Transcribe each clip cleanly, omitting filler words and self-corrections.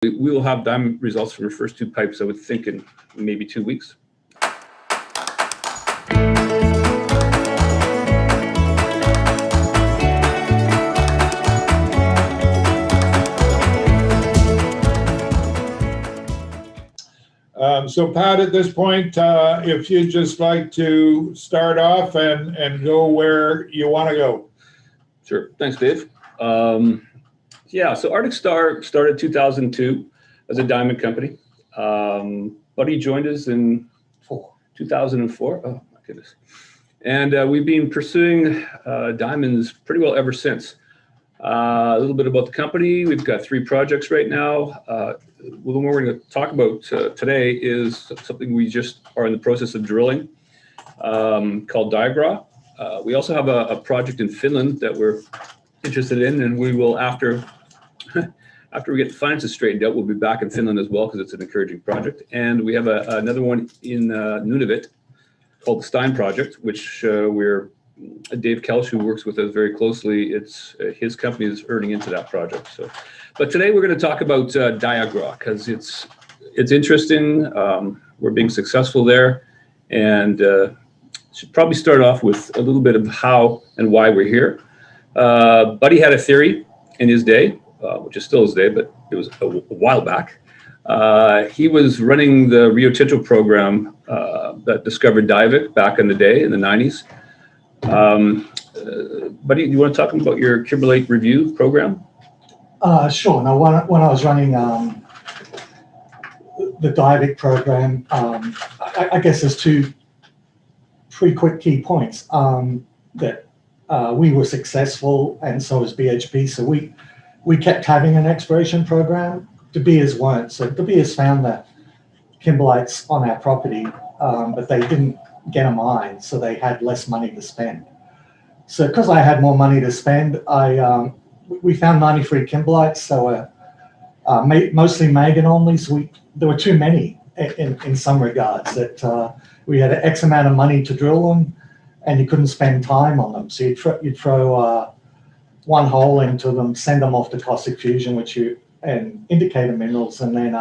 We will have diamond results from the first two pipes, I would think, in maybe 2 weeks. So Pat, at this point, if you'd just like to start off and go where you want to go. Sure. Thanks, Dave. Yeah, so Arctic Star started 2002 as a diamond company. Buddy joined us in 2004. Oh, my goodness. And we've been pursuing diamonds pretty well ever since. A little bit about the company. We've got 3 projects right now. The one we're going to talk about today is something we just are in the process of drilling called Diagra. We also have a project in Finland that we're interested in, and we will, after we get the finances straightened out, we'll be back in Finland as well because it's an encouraging project. And we have another one in Nunavut called the Stein Project, which we're Dave Kelch, who works with us very closely. It's his company is earning into that project. So, but today we're going to talk about Diagra because it's interesting. We're being successful there, and should probably start off with a little bit of how and why we're here. Buddy had a theory in his day, which is still his day, but it was a while back. He was running the Rio Tinto program that discovered Diavik back in the day in the 90s. Buddy, you want to talk about your Kimberlite Review program? Sure. Now, when I was running the Diavik program, I guess there's 2 pretty quick key points that we were successful, and so was BHP. So we kept having an exploration program. De Beers weren't. So De Beers found the kimberlites on our property, but they didn't get a mine, so they had less money to spend. So because I had more money to spend, we found 93 kimberlites, so mostly mag anomalies. There were too many in some regards that we had X amount of money to drill them, and you couldn't spend time on them. So you'd throw one hole into them, send them off to caustic fusion, and indicator minerals, and then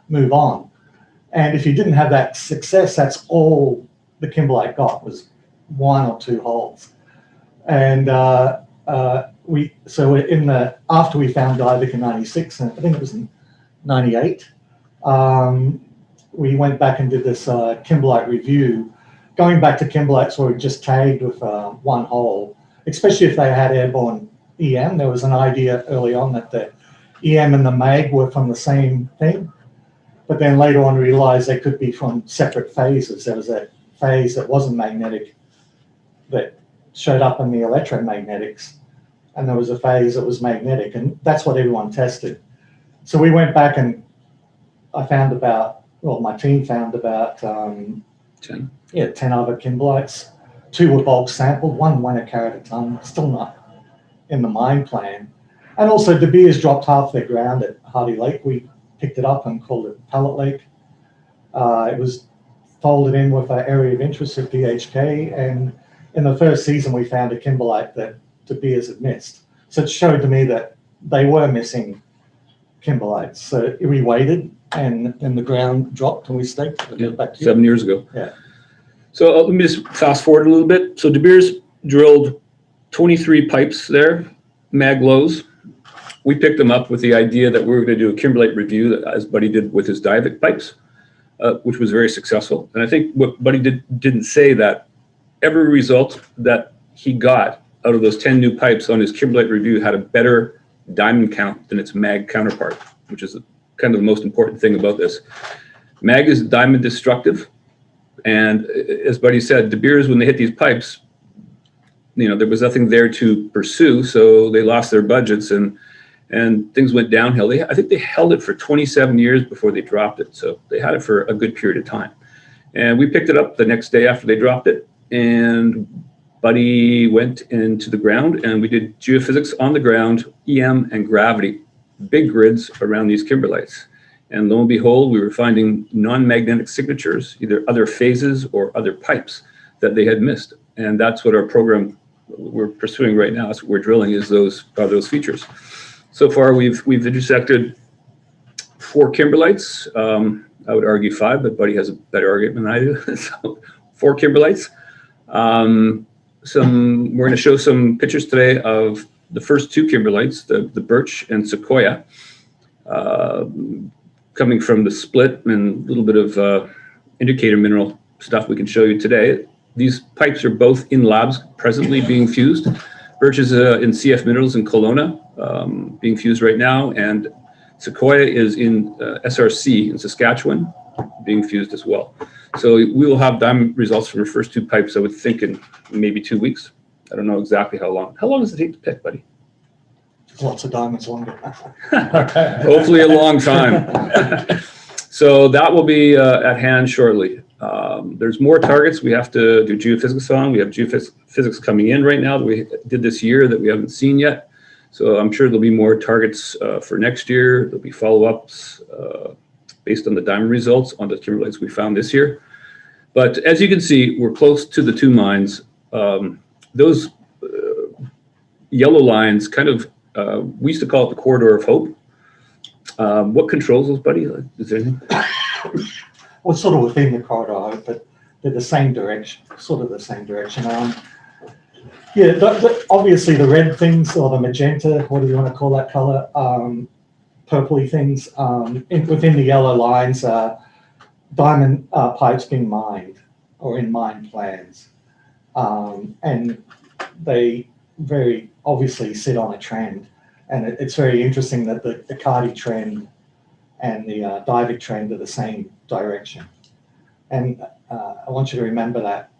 move on. And if you didn't have that success, that's all the kimberlite got was 1 or 2 holes. And after we found Diavik in 96, and I think it was in 98, we went back and did this kimberlite review, going back to kimberlites where we just tagged with 1 hole, especially if they had airborne EM. There was an idea early on that the EM and the mag were from the same thing, but then later on realized they could be from separate phases. There was a phase that wasn't magnetic that showed up in the electromagnetics, and there was a phase that was magnetic, and that's what everyone tested. So we went back and my team found about 10 other kimberlites. 2 were bulk sampled, 1 went a carat a ton, still not in the mine plan. And also De Beers dropped half their ground at Hardy Lake. We picked it up and called it Pellet Lake. It was folded in with an area of interest at BHK, and in the first season we found a kimberlite that De Beers had missed. So it showed to me that they were missing kimberlites. So we waited, and then the ground dropped and we staked it back to 7 years ago. Yeah. So let me just fast forward a little bit. So De Beers drilled 23 pipes there, mag lows. We picked them up with the idea that we were going to do a Kimberlite review, as Buddy did with his Diavik pipes, which was very successful. And I think what Buddy didn't say that every result that he got out of those 10 new pipes on his Kimberlite review had a better diamond count than its mag counterpart, which is kind of the most important thing about this. Mag is diamond destructive. And as Buddy said, De Beers, when they hit these pipes, there was nothing there to pursue, so they lost their budgets and things went downhill. I think they held it for 27 years before they dropped it, so they had it for a good period of time. And we picked it up the next day after they dropped it, and Buddy went into the ground, and we did geophysics on the ground, EM and gravity, big grids around these kimberlites. And lo and behold, we were finding non-magnetic signatures, either other phases or other pipes that they had missed. And that's what our program we're pursuing right now. That's what we're drilling, is those features. So far, we've intersected 4 kimberlites. I would argue 5, but Buddy has a better argument than I do. So 4 kimberlites. We're going to show some pictures today of the first 2 kimberlites, the birch and sequoia, coming from the split, and a little bit of indicator mineral stuff we can show you today. These pipes are both in labs presently being fused. Birch is in CF Minerals in Kelowna, being fused right now, and sequoia is in SRC in Saskatchewan, being fused as well. So we will have diamond results from the first 2 pipes, I would think, in maybe 2 weeks. I don't know exactly how long. How long does it take to pick, Buddy? Lots of diamonds longer. Hopefully a long time. So that will be at hand shortly. There's more targets we have to do geophysics on. We have geophysics coming in right now that we did this year that we haven't seen yet. So I'm sure there'll be more targets for next year. There'll be follow-ups based on the diamond results on the kimberlites we found this year. But as you can see, we're close to the 2 mines. Those yellow lines kind of, we used to call it the corridor of hope. What controls those, Buddy? Is there anything? Well, sort of within the corridor, but they're the same direction, sort of the same direction. Yeah, obviously the red things, or the magenta, what do you want to call that color? Purpley things, within the yellow lines are diamond pipes being mined or in mine plans. And they very obviously sit on a trend. And it's very interesting that the Cardi trend and the Diavik trend are the same direction. And I want you to remember that,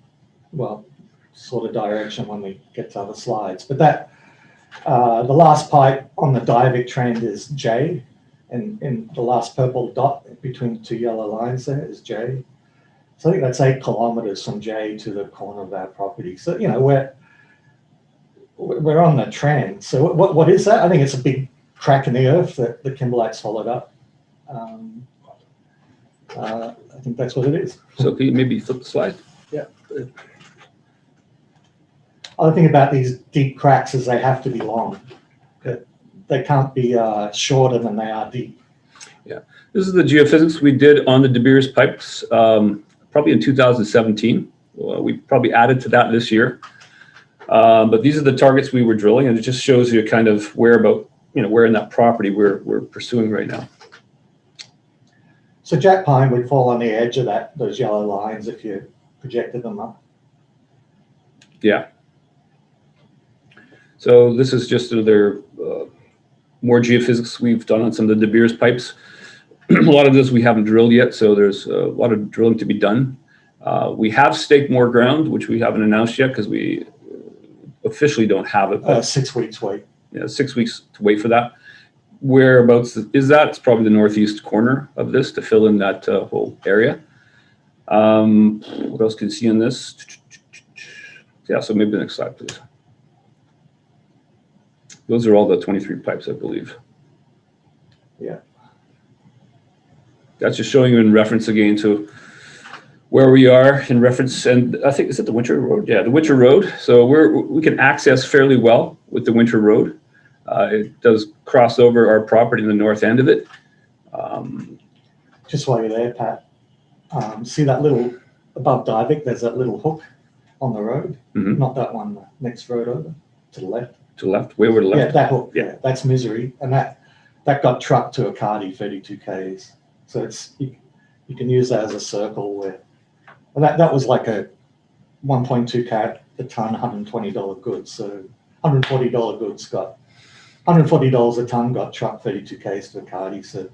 well, sort of direction when we get to other slides. But that the last pipe on the Diavik trend is J, and the last purple dot between the 2 yellow lines there is J. So I think that's 8 kilometers from J to the corner of our property. So, you know, we're on the trend. So what is that? I think it's a big crack in the earth that the kimberlites followed up. I think that's what it is. So can you maybe flip the slide? Yeah. Other thing about these deep cracks is they have to be long. They can't be shorter than they are deep. Yeah, this is the geophysics we did on the De Beers pipes, probably in 2017. We probably added to that this year. But these are the targets we were drilling, and it just shows you kind of where in that property we're pursuing right now. So Jack Pine would fall on the edge of those yellow lines if you projected them up. Yeah. So this is just their more geophysics we've done on some of the De Beers pipes. A lot of this we haven't drilled yet, so there's a lot of drilling to be done. We have staked more ground, which we haven't announced yet because we officially don't have it. 6 weeks wait. Yeah, 6 weeks to wait for that. Whereabouts is that? It's probably the northeast corner of this to fill in that whole area. What else can you see on this? Yeah, so maybe the next slide, please. Those are all the 23 pipes, I believe. Yeah. That's just showing you in reference again to where we are in reference, and I think, is it the Winter Road? Yeah, the Winter Road. So we can access fairly well with the Winter Road. It does cross over our property in the north end of it. Just while you're there, Pat, see that little, above Diavik, there's that little hook on the road. Mhm. Not that one, the next road over, to the left. To the left, way over to the Yeah, left. that hook, Yeah. yeah, that's Misery. And that got trucked to a Cardi 32 Ks. So you can use that as a circle where, and that was like a 1.2 carat a ton, $120 goods. So $140 goods got, $140 a ton got trucked 32 Ks to a Cardi. So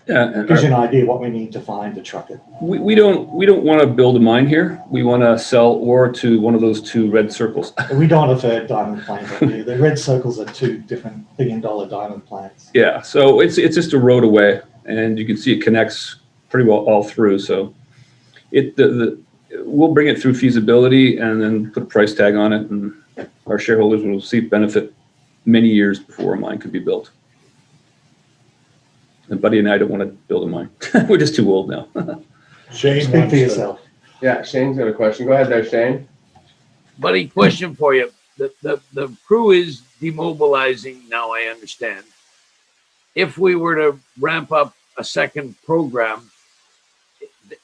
Yeah, it and gives you an idea what we need to find to truck it. we don't want to build a mine here. We want to sell ore to one of those 2 red circles. We don't want a third diamond plant up here. The red circles are 2 different $1 billion diamond plants. Yeah, so it's just a road away, and you can see it connects pretty well all through. So we'll bring it through feasibility and then put a price tag on it, and our shareholders will see benefit many years before a mine could be built. And Buddy and I don't want to build a mine. We're just too old now. Shane Speak wants for to- yourself. Yeah, Shane's got a question. Go ahead there, Shane. Buddy, question for you. The crew is demobilizing now, I understand. If we were to ramp up a second program,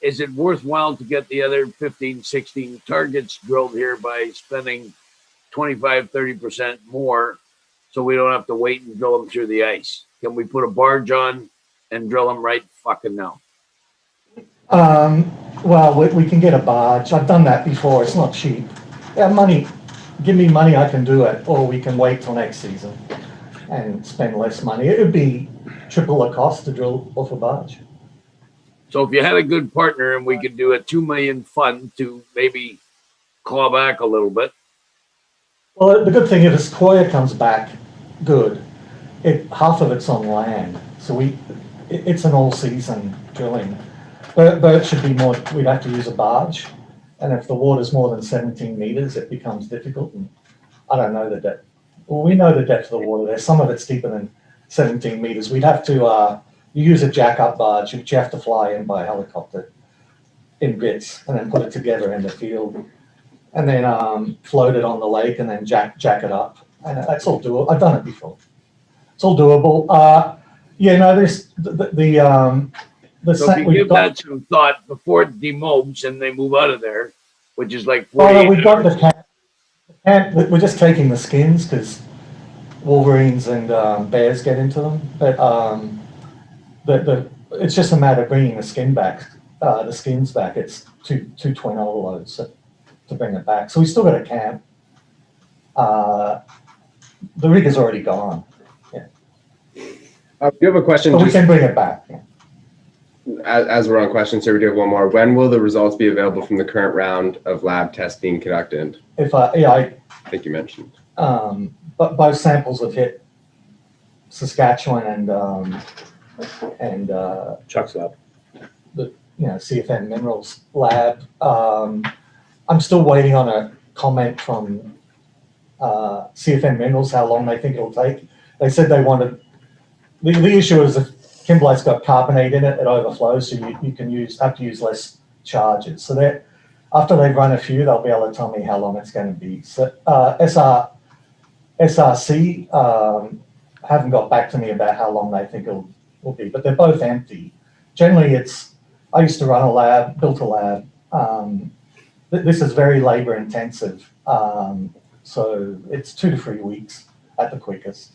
is it worthwhile to get the other 15, 16 targets drilled here by spending 25, 30% more so we don't have to wait and drill them through the ice? Can we put a barge on and drill them right fucking now? Well, we can get a barge. I've done that before. It's not cheap. Yeah, money. Give me money, I can do it. Or we can wait till next season and spend less money. It would be triple the cost to drill off a barge. So if you had a good partner and we could do a 2 million fund to maybe claw back a little bit. Well, the good thing is, if Sequoia comes back good, half of it's on land. So it's an all-season drilling. But it should be more, we'd have to use a barge. And if the water's more than 17 meters, it becomes difficult. And I don't know the depth. Well, we know the depth of the water there. Some of it's deeper than 17 meters. We'd have to use a jack-up barge, which you have to fly in by helicopter in bits and then put it together in the field. And then float it on the lake and then jack it up. And that's all doable. I've done it before. It's all doable. So if you give that some thought before it demobes and they move out of there, which is like Oh, 48 no, we've got hours. the camp. We're just taking the skins because wolverines and bears get into them. But it's just a matter of bringing the skins back. It's two twin overloads to bring it back. So we still got a camp. The rig is already gone, Do you have a question? but we Just can bring it back. Yeah. as we're on questions here, we do have one more. When will the results be available from the current round of lab tests being conducted? I think you mentioned. But both samples have hit Saskatchewan and Chuck's lab. CFN Minerals lab. I'm still waiting on a comment from CFN Minerals how long they think it'll take. They said they wanted. The issue is if kimberlite's got carbonate in it, it overflows, so you can have to use less charges. So that after they've run a few, they'll be able to tell me how long it's going to be. So SRC haven't got back to me about how long they think it will be, but they're both empty. Generally, I used to run a lab, built a lab. This is very labor intensive, so it's 2 to 3 weeks at the quickest.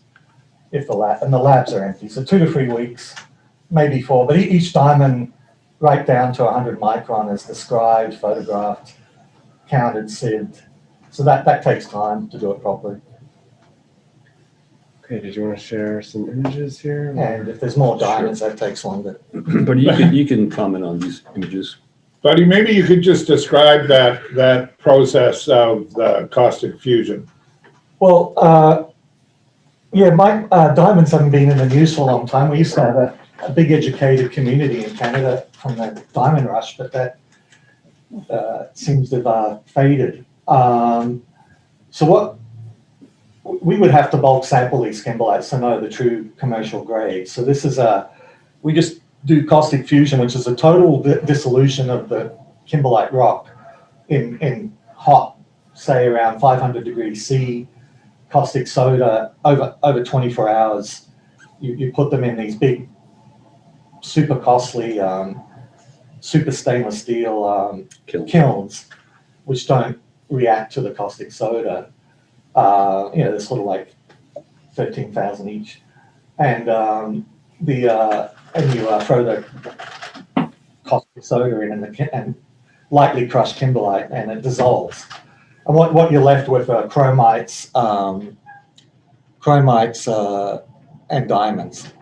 If the labs are empty, so 2 to 3 weeks, maybe 4. But each diamond, right down to 100 micron, is described, photographed, counted, sieved. So that takes time to do it properly. Okay, did you want to share some images here? And if there's more diamonds, that takes longer. But you can comment on these images. Buddy, maybe you could just describe that process of the caustic fusion. Well, my diamonds haven't been in the news for a long time. We used to have a big educated community in Canada from the diamond rush, but that seems to have faded. So what we would have to bulk sample these kimberlites to know the true commercial grade. So this is we just do caustic fusion, which is a total dissolution of the kimberlite rock in hot, say around 500 degrees C, caustic soda over 24 hours. You put them in these big, super costly, super stainless steel kilns, which don't react to the caustic soda. They're sort of like 13,000 each, and you throw the caustic soda in and lightly crushed kimberlite, and it dissolves. And what you're left with are chromites, and diamonds,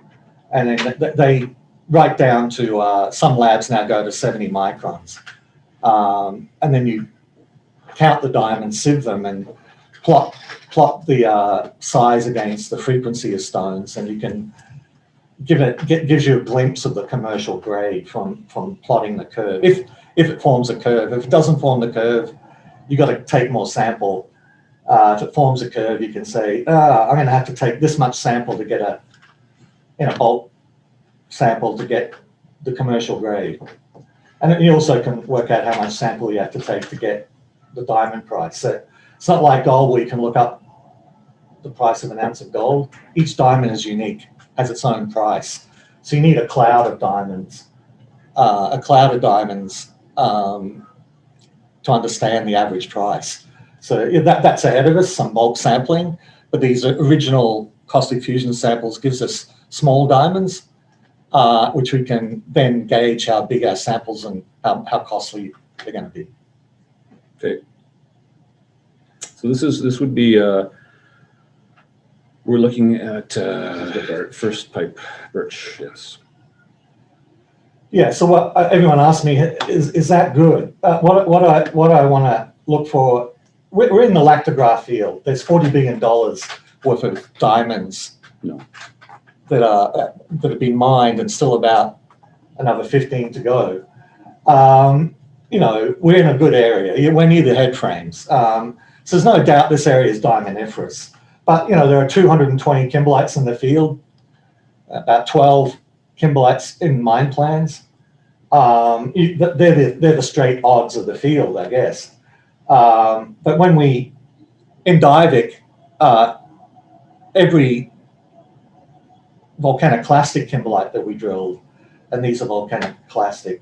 and then they right down to some labs now go to 70 microns, and then you count the diamonds, sieve them, and plot the size against the frequency of stones, and you can gives you a glimpse of the commercial grade from plotting the curve. If it forms a curve, if it doesn't form the curve, you got to take more sample. If it forms a curve, you can say, I'm going to have to take this much sample to get a bulk sample to get the commercial grade. And then you also can work out how much sample you have to take to get the diamond price. So it's not like gold where you can look up the price of an ounce of gold. Each diamond is unique, has its own price. So you need a cloud of diamonds, to understand the average price. So that's ahead of us, some bulk sampling, but these original caustic fusion samples gives us small diamonds, which we can then gauge how big our samples and how costly they're going to be. Okay. So this would be, we're looking at first pipe birch, yes. Yeah, so what everyone asked me is that good? What I want to look for, we're in the lactograph field. There's $40 billion worth of diamonds that have been mined, and still about another 15 to go. You know, we're in a good area. We're near the head frames. So there's no doubt this area is diamondiferous. But, you know, there are 220 kimberlites in the field, about 12 kimberlites in mine plans. They're the straight odds of the field, I guess. But when in Diavik, every volcaniclastic kimberlite that we drilled, and these are volcaniclastic,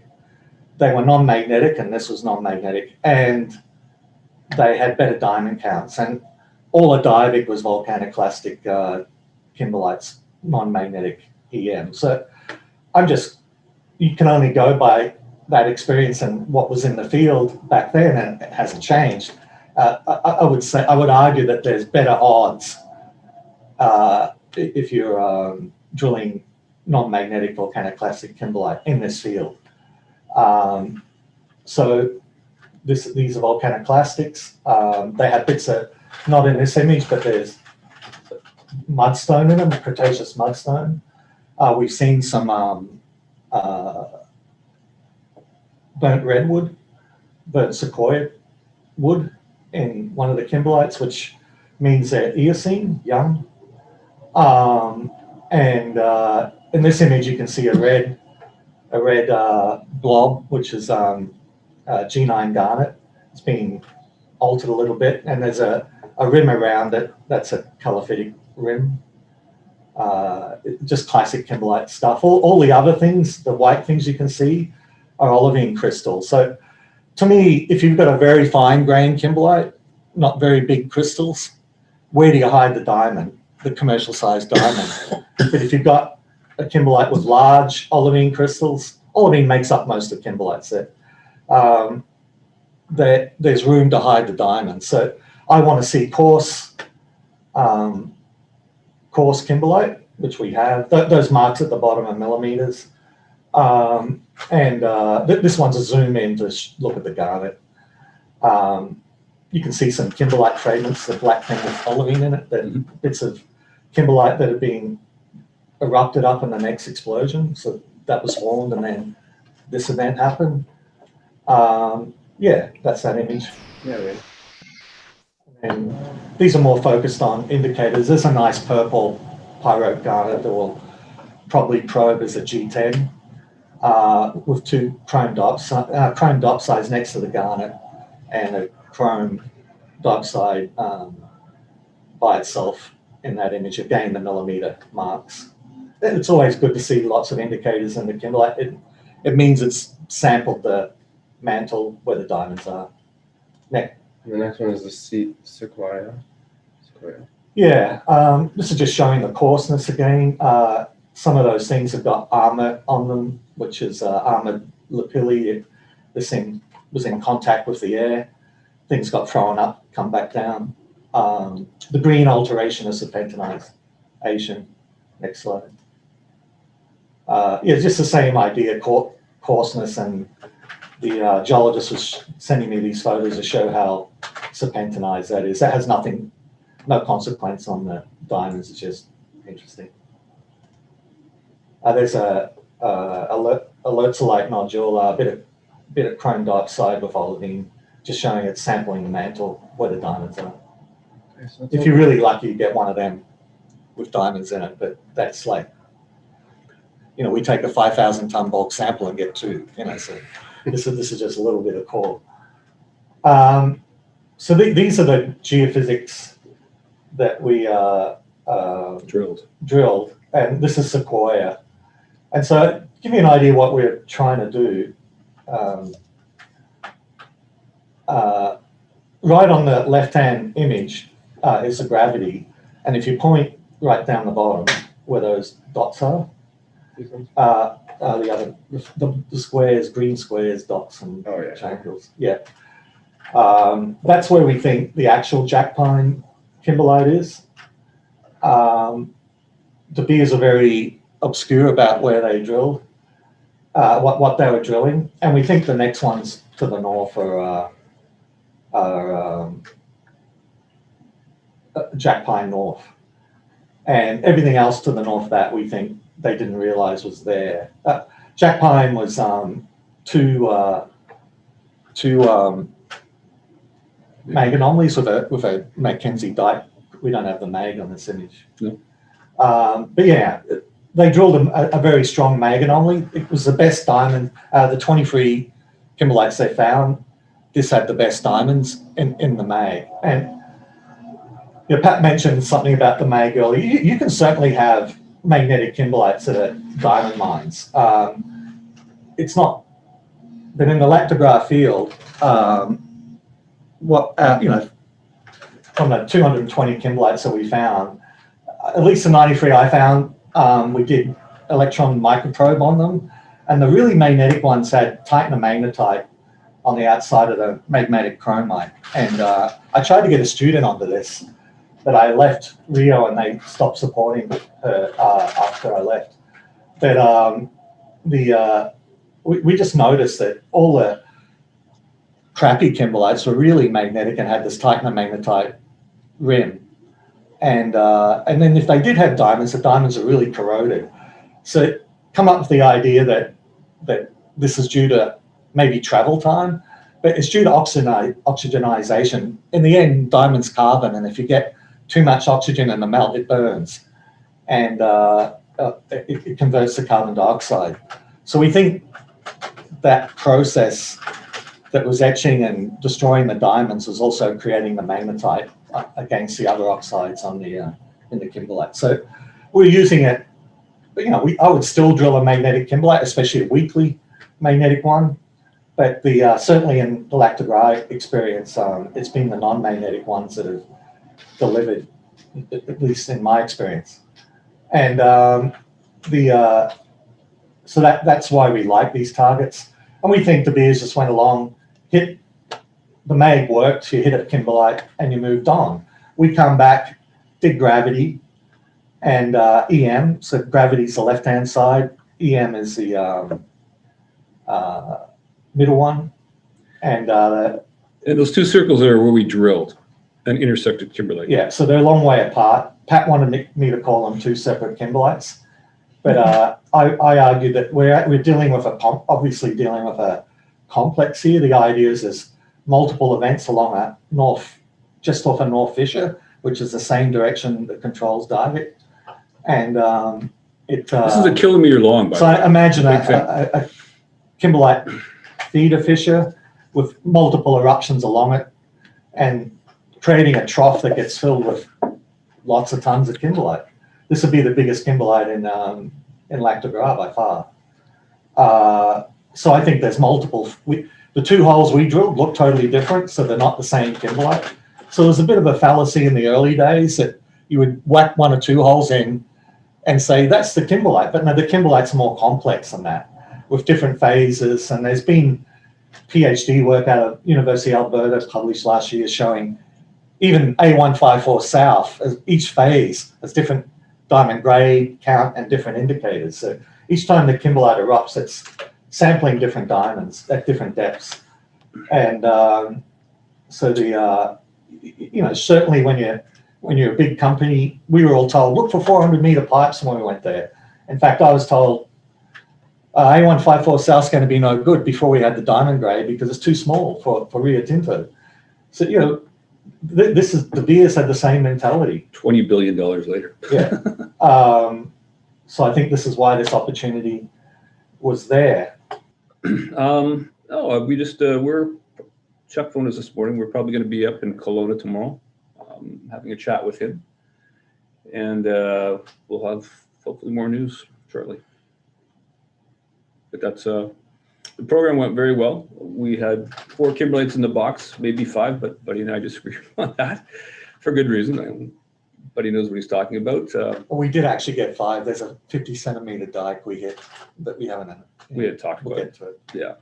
they were non-magnetic, and this was non-magnetic, and they had better diamond counts. And all of Diavik was volcaniclastic kimberlites, non-magnetic EM. So you can only go by that experience and what was in the field back then, and it hasn't changed. I would argue that there's better odds if you're drilling non-magnetic volcaniclastic kimberlite in this field. So these are volcaniclastics. They have bits of, not in this image, but there's mudstone in them, Cretaceous mudstone. We've seen some burnt redwood, burnt sequoia wood in one of the kimberlites, which means they're Eocene, young. And in this image, you can see a red blob, which is G9 garnet. It's been altered a little bit, and there's a rim around it. That's a colophytic rim. Just classic kimberlite stuff. All the other things, the white things you can see, are olivine crystals. So to me, if you've got a very fine grained kimberlite, not very big crystals, where do you hide the diamond, the commercial sized diamond? But if you've got a kimberlite with large olivine crystals, olivine makes up most of kimberlites there. There's room to hide the diamond. So I want to see coarse kimberlite, which we have. Those marks at the bottom are millimeters. This one's a zoom in to look at the garnet. You can see some kimberlite fragments, the black thing with olivine in it, bits of kimberlite that have been erupted up in the next explosion. So that was formed, and then this event happened. Yeah, that's that image. Yeah, right. And these are more focused on indicators. There's a nice purple pyrote garnet that will probably probe as a G10 with two chrome diopsides next to the garnet, and a chrome diopside by itself in that image. Again, the millimeter marks. It's always good to see lots of indicators in the kimberlite. It means it's sampled the mantle where the diamonds are. Next. The next one is the sequoia. Yeah, this is just showing the coarseness again. Some of those things have got armor on them, which is armored lapilli. This thing was in contact with the air. Things got thrown up, come back down. The green alteration is serpentinization. Next slide. Yeah, just the same idea, coarseness, and the geologist was sending me these photos to show how serpentinized that is. That has no consequence on the diamonds. It's just interesting. There's a lertzolite nodule, a bit of chrome diopside with olivine, just showing it's sampling the mantle where the diamonds are. Okay, so If you're really lucky, you get one of them with diamonds in it, but that's like, we take a 5,000 ton bulk sample and get two, so this is just a little bit of core. So these are the geophysics that we drilled, and this is Sequoia. And so, to give you an idea what we're trying to do, right on the left-hand image is the gravity, and if you point right down the bottom where those dots are, the squares, green squares, dots, and Oh, yeah. triangles. Yeah. That's where we think the actual Jack Pine kimberlite is. De Beers are very obscure about where they drilled, what they were drilling, and we think the next ones to the north are Jack Pine North, and everything else to the north of that we think they didn't realize was there. Jack Pine was two mag anomalies with a Mackenzie dike. We don't have the mag on this image. No. But yeah, they drilled a very strong mag anomaly. It was the best diamond. The 23 kimberlites they found, this had the best diamonds in the mag. And you know, Pat mentioned something about the mag earlier. You can certainly have magnetic kimberlites at diamond mines. It's not, but in the Lac de Gras field, you know, from the 220 kimberlites that we found, at least the 93 I found, we did electron microprobe on them, and the really magnetic ones had titanium magnetite on the outside of the magmatic chromite. And I tried to get a student onto this, but I left Rio and they stopped supporting her after I left. But we just noticed that all the crappy kimberlites were really magnetic and had this titanium magnetite rim. And then if they did have diamonds, the diamonds are really corroded. So come up with the idea that this is due to maybe travel time, but it's due to oxygenization. In the end, diamond's carbon, and if you get too much oxygen in the melt, it burns, and it converts to carbon dioxide. So we think that process that was etching and destroying the diamonds was also creating the magnetite against the other oxides on the in the kimberlite. So we're using it. You know, I would still drill a magnetic kimberlite, especially a weakly magnetic one. But certainly in the Lac de Gras experience, it's been the non-magnetic ones that have delivered, at least in my experience. And so that's why we like these targets. And we think De Beers just went along, hit the mag worked, you hit a kimberlite and you moved on. We come back, did gravity and EM. So gravity's the left-hand side, EM is the middle one. And those two circles are where we drilled and intersected kimberlite. yeah, so they're a long way apart. Pat wanted me to call them two separate kimberlites, but I argued that we're dealing with obviously dealing with a complex here. The idea is there's multiple events along a just off a north fissure, which is the same direction that controls Dargit, and this is a kilometer long. So I imagine a kimberlite feeder fissure with multiple eruptions along it, and creating a trough that gets filled with lots of tons of kimberlite. This would be the biggest kimberlite in Lac de Gras by far. So I think there's multiple. The two holes we drilled look totally different, so they're not the same kimberlite. So there's a bit of a fallacy in the early days that you would whack one or two holes in and say that's the kimberlite, but no, the kimberlite's more complex than that, with different phases. And there's been PhD work out of University of Alberta published last year showing even A154 South, each phase has different diamond grade, count, and different indicators. So each time the kimberlite erupts, it's sampling different diamonds at different depths. And so certainly when you're a big company, we were all told, look for 400-meter pipes when we went there. In fact, I was told A154 South's going to be no good before we had the diamond grade because it's too small for Rio Tinto. So, you know, De Beers had the same mentality. $20 billion later. Yeah. So I think this is why this opportunity was there. Chuck phoned us this morning. We're probably going to be up in Kelowna tomorrow, having a chat with him, and we'll have hopefully more news shortly. but that's the program went very well. We had 4 kimberlites in the box, maybe 5, but Buddy and I disagree on that for good reason. Buddy knows what he's talking about. We did actually get 5. There's a 50-centimeter dike we hit that we haven't. We had talked We'll about get to it. Yeah.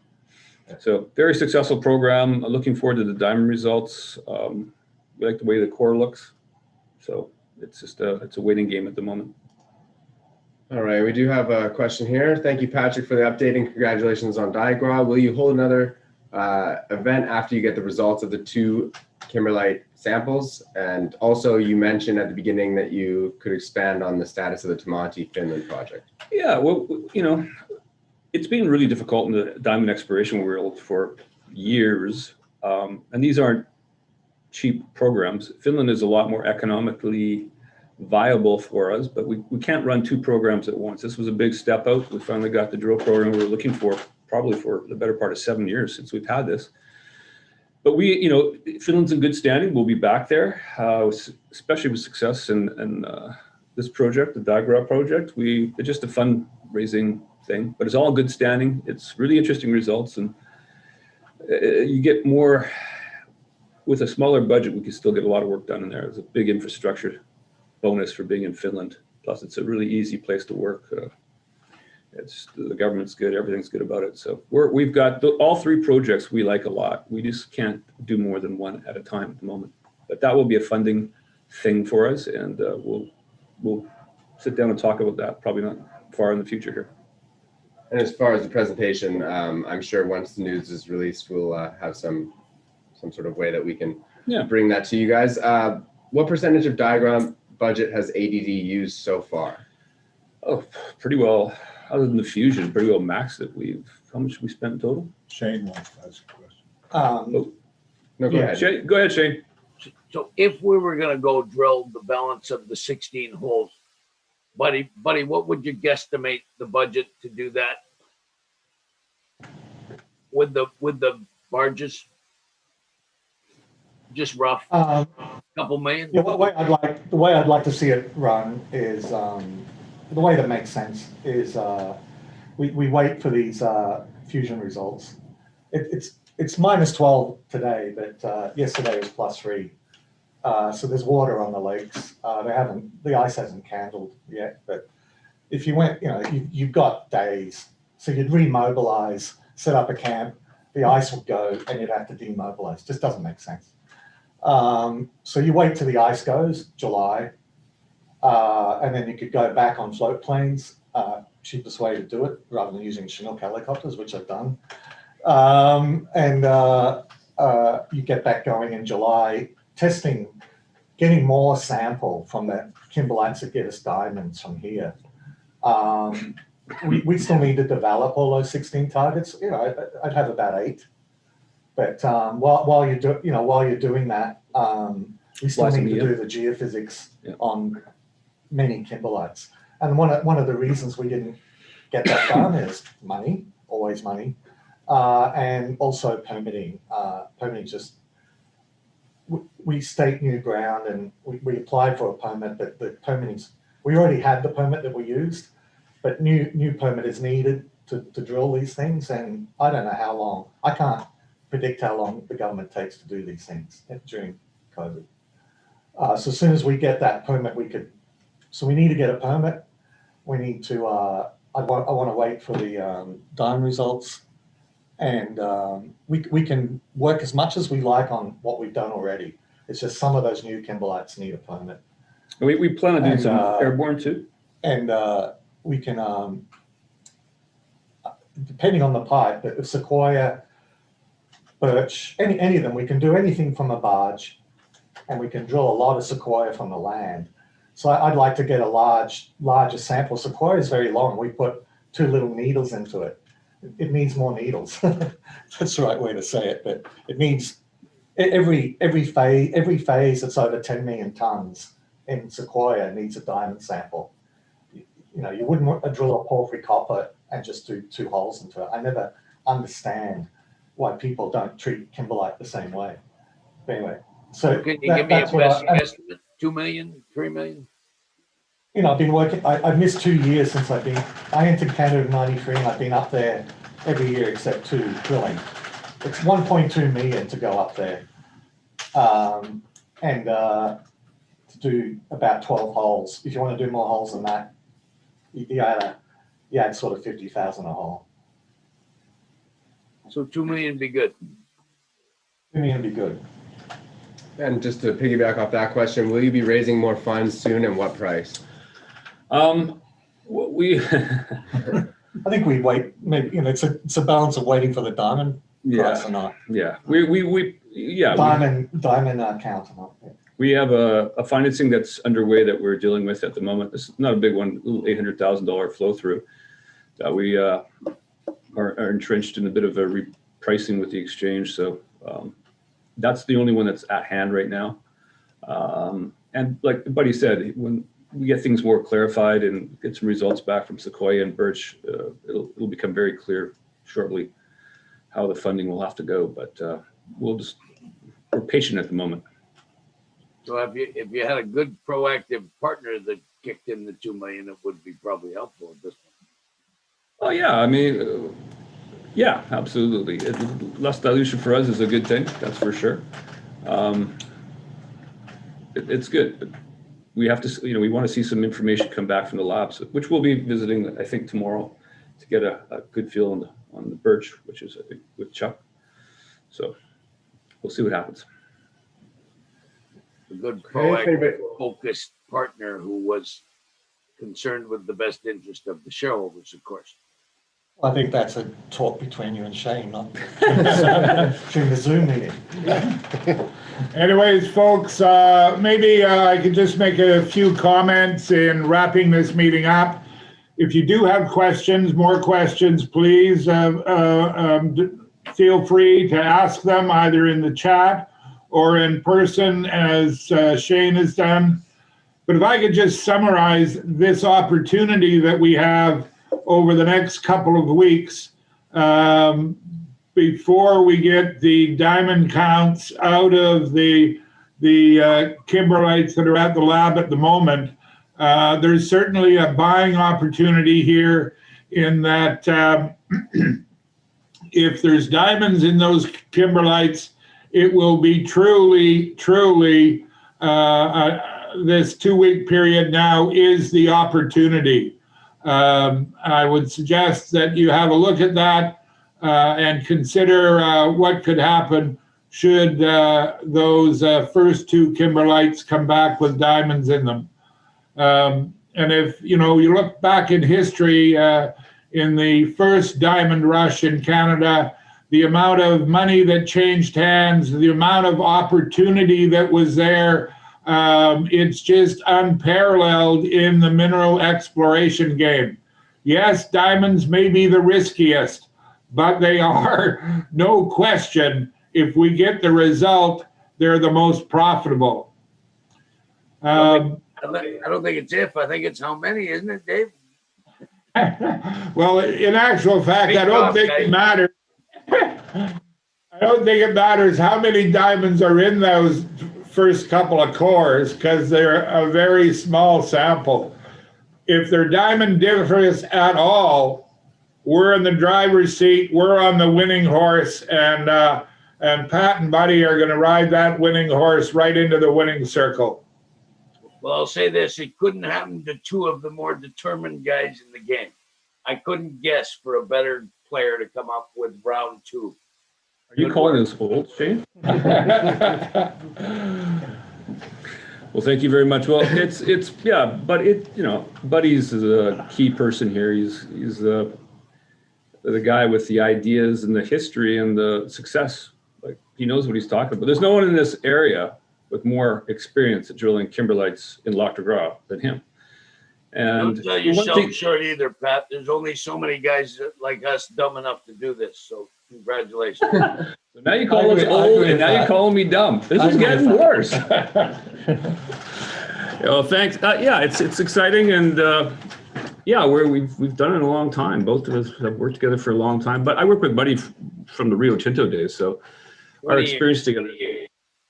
So very successful program. Looking forward to the diamond results. We like the way the core looks. So it's just it's a waiting game at the moment. All right, we do have a question here. Thank you, Patrick, for the update and congratulations on Diagra. Will you hold another event after you get the results of the 2 kimberlite samples? And also, you mentioned at the beginning that you could expand on the status of the Tamonte Finland project. Yeah, well, it's been really difficult in the diamond exploration world for years. And these aren't cheap programs. Finland is a lot more economically viable for us, but we can't run 2 programs at once. This was a big step out. We finally got the drill program we were looking for, probably for the better part of 7 years since we've had this. But Finland's in good standing. We'll be back there, especially with success in this project, the Diagra project. It's just a fundraising thing, but it's all good standing. It's really interesting results, and you get more with a smaller budget. We can still get a lot of work done in there. It's a big infrastructure bonus for being in Finland. Plus, it's a really easy place to work. The government's good. Everything's good about it. So we've got all 3 projects we like a lot. We just can't do more than one at a time at the moment. But that will be a funding thing for us, and we'll sit down and talk about that probably not far in the future here. And as far as the presentation, I'm sure once the news is released, we'll have some sort of way that we can bring that to you guys. What percentage of Diagram budget has ADD used so far? Oh, pretty well. Other than the fusion, pretty well maxed it. How much we spent in total? Shane wants to ask a question. No, go ahead. Shane, go ahead, Shane. So if we were gonna go drill the balance of the 16 holes, buddy, what would you guesstimate the budget to do that? With the barges? Just rough, couple million? Yeah, the way I'd like to see it run is the way that makes sense is we wait for these fusion results. It's -12 today, but yesterday was +3. So there's water on the lakes. The ice hasn't candled yet, but if you went, you've got days. So you'd remobilize, set up a camp, the ice would go, and you'd have to demobilize. Just doesn't make sense. So you wait till the ice goes, July, and then you could go back on float planes. Cheapest way to do it, rather than using Chinook helicopters, which I've done. You get that going in July, testing, getting more sample from the kimberlites that get us diamonds from here. We still need to develop all those 16 targets. I'd have about 8. But while you're doing that, we still need to do the geophysics on many kimberlites. And one of the reasons we didn't get that done is money, always money, and also permitting. Permitting just we staked new ground and we applied for a permit, but the permitting's we already had the permit that we used, but new permit is needed to drill these things, and I don't know how long. I can't predict how long the government takes to do these things during COVID. So as soon as we get that permit, so we need to get a permit. We need to, I want to wait for the diamond results, and we can work as much as we like on what we've done already. It's just some of those new kimberlites need a permit. We plan on doing some airborne too. And we can, depending on the pipe, but sequoia, birch, any of them, we can do anything from a barge, and we can drill a lot of sequoia from the land. So I'd like to get a larger sample. Sequoia is very long. We put 2 little needles into it. It needs more needles. That's the right way to say it, but it needs every phase that's over 10 million tons in sequoia needs a diamond sample. You wouldn't drill a porphyry copper and just do 2 holes into it. I never understand why people don't treat kimberlite the same way. But anyway, so Can you give me a best estimate? 2 million, 3 million? I've been working, I've missed 2 years since I entered Canada in 93 and I've been up there every year except 2 drilling. It's 1.2 million to go up there. And to do about 12 holes. If you want to do more holes than that, you add sort of 50,000 a hole. So 2 million would be good. 2 million would be good. And just to piggyback off that question, will you be raising more funds soon and what price? We I think we wait, maybe, it's a balance of waiting for the diamond price or not. yeah, Diamond count or not. Yeah. we have a financing that's underway that we're dealing with at the moment. This is not a big one, a little $800,000 flow through. We are entrenched in a bit of a repricing with the exchange, so that's the only one that's at hand right now. And like Buddy said, when we get things more clarified and get some results back from Sequoia and Birch, it'll become very clear shortly how the funding will have to go. But we're patient at the moment. So if you had a good proactive partner that kicked in the 2 million, it would be probably helpful at this point. Oh yeah, I mean, yeah, absolutely. Less dilution for us is a good thing, that's for sure. It's good. But we have to, we want to see some information come back from the labs, which we'll be visiting, I think, tomorrow to get a good feel on the Birch, which is, I think, with Chuck. So we'll see what happens. A good proactive, focused partner who was concerned with the best interest of the shareholders, of course. I think that's a talk between you and Shane, not during the Zoom meeting. Anyways, folks, maybe I could just make a few comments in wrapping this meeting up. If you do have questions, more questions, please feel free to ask them either in the chat or in person, as Shane has done. But if I could just summarize this opportunity that we have over the next couple of weeks, before we get the diamond counts out of the kimberlites that are at the lab at the moment, there's certainly a buying opportunity here in that if there's diamonds in those kimberlites, it will be truly this 2-week period now is the opportunity. I would suggest that you have a look at that and consider what could happen should those first 2 kimberlites come back with diamonds in them. And if you look back in history, in the first diamond rush in Canada, the amount of money that changed hands, the amount of opportunity that was there, it's just unparalleled in the mineral exploration game. Yes, diamonds may be the riskiest, but they are, no question, if we get the result, they're the most profitable. I don't think it's if, I think it's how many, isn't it, Dave? Well, in actual fact, I don't think it matters. I don't think it matters how many diamonds are in those first couple of cores, because they're a very small sample. If they're diamondiferous at all, we're in the driver's seat, we're on the winning horse, and Pat and Buddy are going to ride that winning horse right into the winning circle. Well, I'll say this, it couldn't happen to 2 of the more determined guys in the game. I couldn't guess for a better player to come up with round 2. Are you calling us old, Shane? Well, thank you very much. Well, it's yeah, but Buddy's a key person here. He's the guy with the ideas and the history and the success. Like, he knows what he's talking about. There's no one in this area with more experience at drilling kimberlites in Lac de Gras than him. And don't sell yourself short either, Pat. There's only so many guys like us dumb enough to do this. So congratulations. So now you call us old, and now you're calling me dumb. This is getting worse. Well, thanks. Yeah, it's exciting, and yeah, we've done it a long time. Both of us have worked together for a long time. But I worked with Buddy from the Rio Tinto days, so our experience together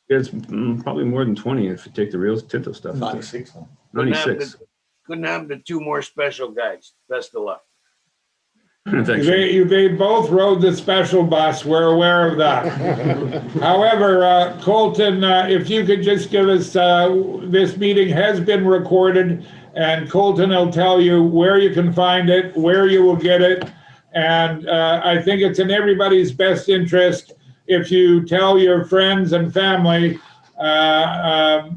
is probably more than 20 if you take the Rio Tinto stuff. 96. 96. couldn't happen to two more special guys. Best of luck. Thanks, Shane. They both rode the special bus. We're aware of that. However, Colton, if you could just give us, this meeting has been recorded, and Colton will tell you where you can find it, where you will get it. And I think it's in everybody's best interest if you tell your friends and family about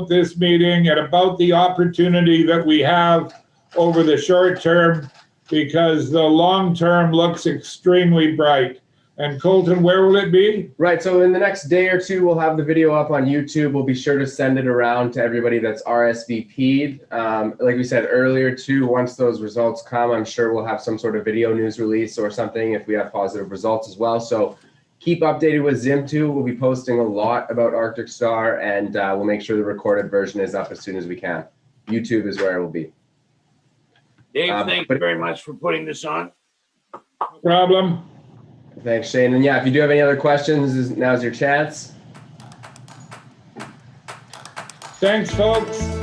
this meeting and about the opportunity that we have over the short term, because the long term looks extremely bright. And Colton, where will it be? Right, so in the next day or two, we'll have the video up on YouTube. We'll be sure to send it around to everybody that's RSVP'd. Like we said earlier too, once those results come, I'm sure we'll have some sort of video news release or something if we have positive results as well. So keep updated with Zim2. We'll be posting a lot about Arctic Star, and we'll make sure the recorded version is up as soon as we can. YouTube is where it will be. Dave, thank you very much for putting this on. No problem. Thanks, Shane. And yeah, if you do have any other questions, now's your chance. Thanks, folks.